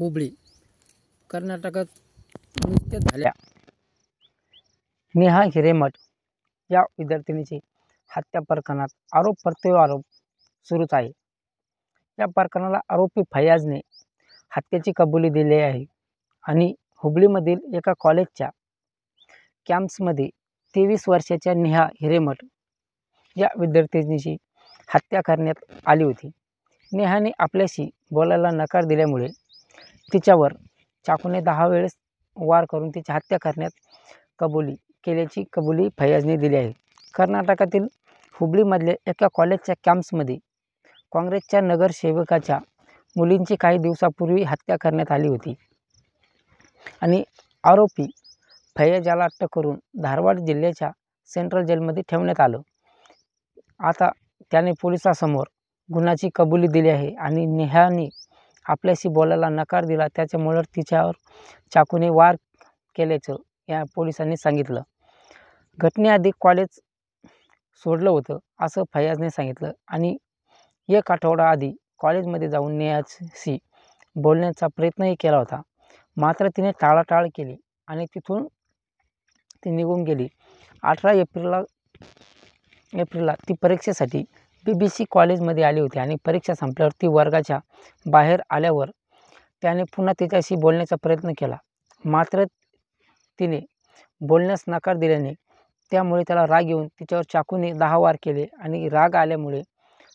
हुबळी कर्नाटकात नुकत्याच झाल्या नेहा हिरेमठ या विद्यार्थिनीची हत्या प्रकरणात आरोप प्रत्यारोप सुरूच आहे। या प्रकरणाला आरोपी फैयाजने हत्येची कबुली दिली आहे आणि हुबळीमधील एका कॉलेजच्या कॅम्पसमध्ये 23 वर्षाच्या नेहा हिरेमठ या विद्यार्थिनीची हत्या करण्यात आली होती। नेहाने आपल्याशी बोलायला नकार दिल्यामुळे तिच्यावर चाकूने 10 वेळेस वार करून तिची हत्या करण्यात केल्याची कबुली फैयाजने दिली आहे। कर्नाटकातील हुबळीमधल्या एका कॉलेजच्या कॅम्पसमध्ये काँग्रेसच्या नगरसेवकाच्या मुलींची काही दिवसापूर्वी हत्या करण्यात आली होती आणि आरोपी फैयाजला अटक करून धारवाड जिल्ह्याच्या सेंट्रल जेलमध्ये ठेवण्यात आलं। आता त्याने पोलिसांसमोर गुन्ह्याची कबुली दिली आहे आणि नेहाने आपल्याशी बोलायला नकार दिला, त्याच्यामुळे तिच्यावर चाकूने वार केल्याचं या पोलिसांनी सांगितलं। घटनेआधी कॉलेज सोडलं होतं असं फैयाजने सांगितलं आणि 1 आठवडा आधी कॉलेजमध्ये जाऊन नेहाशी बोलण्याचा प्रयत्नही केला होता, मात्र तिने टाळाटाळ केली आणि तिथून ती निघून गेली। 18 एप्रिलला ती परीक्षेसाठी BBC कॉलेजमध्ये आली होती आणि परीक्षा संपल्यावर ती वर्गाच्या बाहेर आल्यावर त्याने पुन्हा तिच्याशी बोलण्याचा प्रयत्न केला, मात्र तिने बोलण्यास नकार दिल्याने त्यामुळे त्याला राग येऊन तिच्यावर चाकूने 10 वार केले आणि राग आल्यामुळे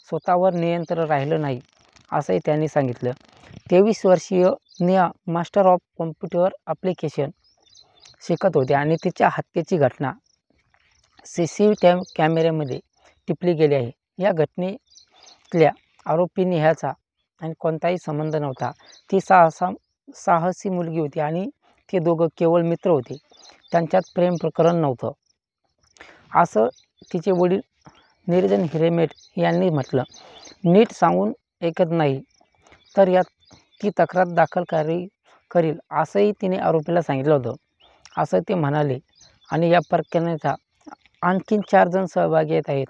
स्वतःवर नियंत्रण राहिलं नाही असंही त्यांनी सांगितलं। 23 वर्षीय Neha master of computer application शिकत होते आणि तिच्या हत्येची घटना CCTV कॅमेऱ्यामध्ये टिपली गेली आहे। या घटनेतल्या आरोपी नेहाचा आणि कोणताही संबंध नव्हता। ती साहसी मुलगी होती आणि ते दोघं केवळ मित्र होते, त्यांच्यात प्रेम प्रकरण नव्हतं असं तिचे वडील निरंजन हिरेमठ यांनी म्हटलं। नीट सांगून ऐकत नाही तर यात ती तक्रार दाखल करील असंही तिने आरोपीला सांगितलं होतं असं ते म्हणाले आणि या प्रकरणाचा आणखी 4 जण सहभागी येत आहेत।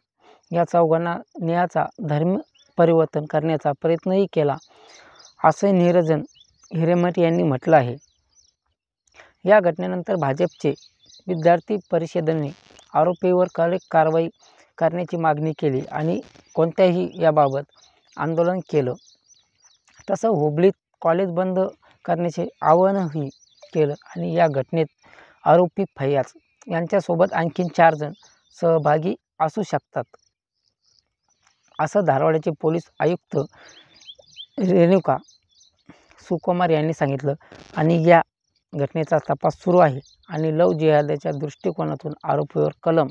या चौघांना नेहाचा धर्म परिवर्तन करण्याचा प्रयत्नही केला असंही निरंजन हिरेमठ यांनी म्हटलं आहे। या घटनेनंतर भाजपचे विद्यार्थी परिषदेने आरोपीवर कडक कारवाई करण्याची मागणी केली आणि कोणत्याही याबाबत आंदोलन केलं। तसं हुबळीत कॉलेज बंद करण्याचे आवाहनही केलं आणि या घटनेत आरोपी फैयाज यांच्यासोबत आणखी 4 जण सहभागी असू शकतात असं धारवाडचे पोलीस आयुक्त रेणुका सुकुमार यांनी सांगितलं आणि या घटनेचा तपास सुरू आहे आणि लव्ह जिहादच्या दृष्टिकोनातून आरोपीवर कलम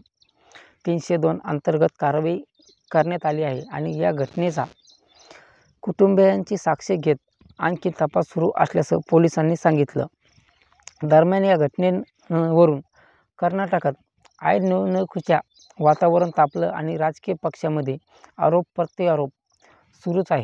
302 अंतर्गत कारवाई करण्यात आली आहे आणि या घटनेचा कुटुंबियांची साक्ष घेत आणखी तपास सुरू असल्याचं पोलिसांनी सांगितलं। दरम्यान या घटनेवरून कर्नाटकात ऐन निवडणुकीचं वातावरण तापलं आणि राजकीय पक्षांमध्ये आरोप प्रत्यारोप सुरूच आहे।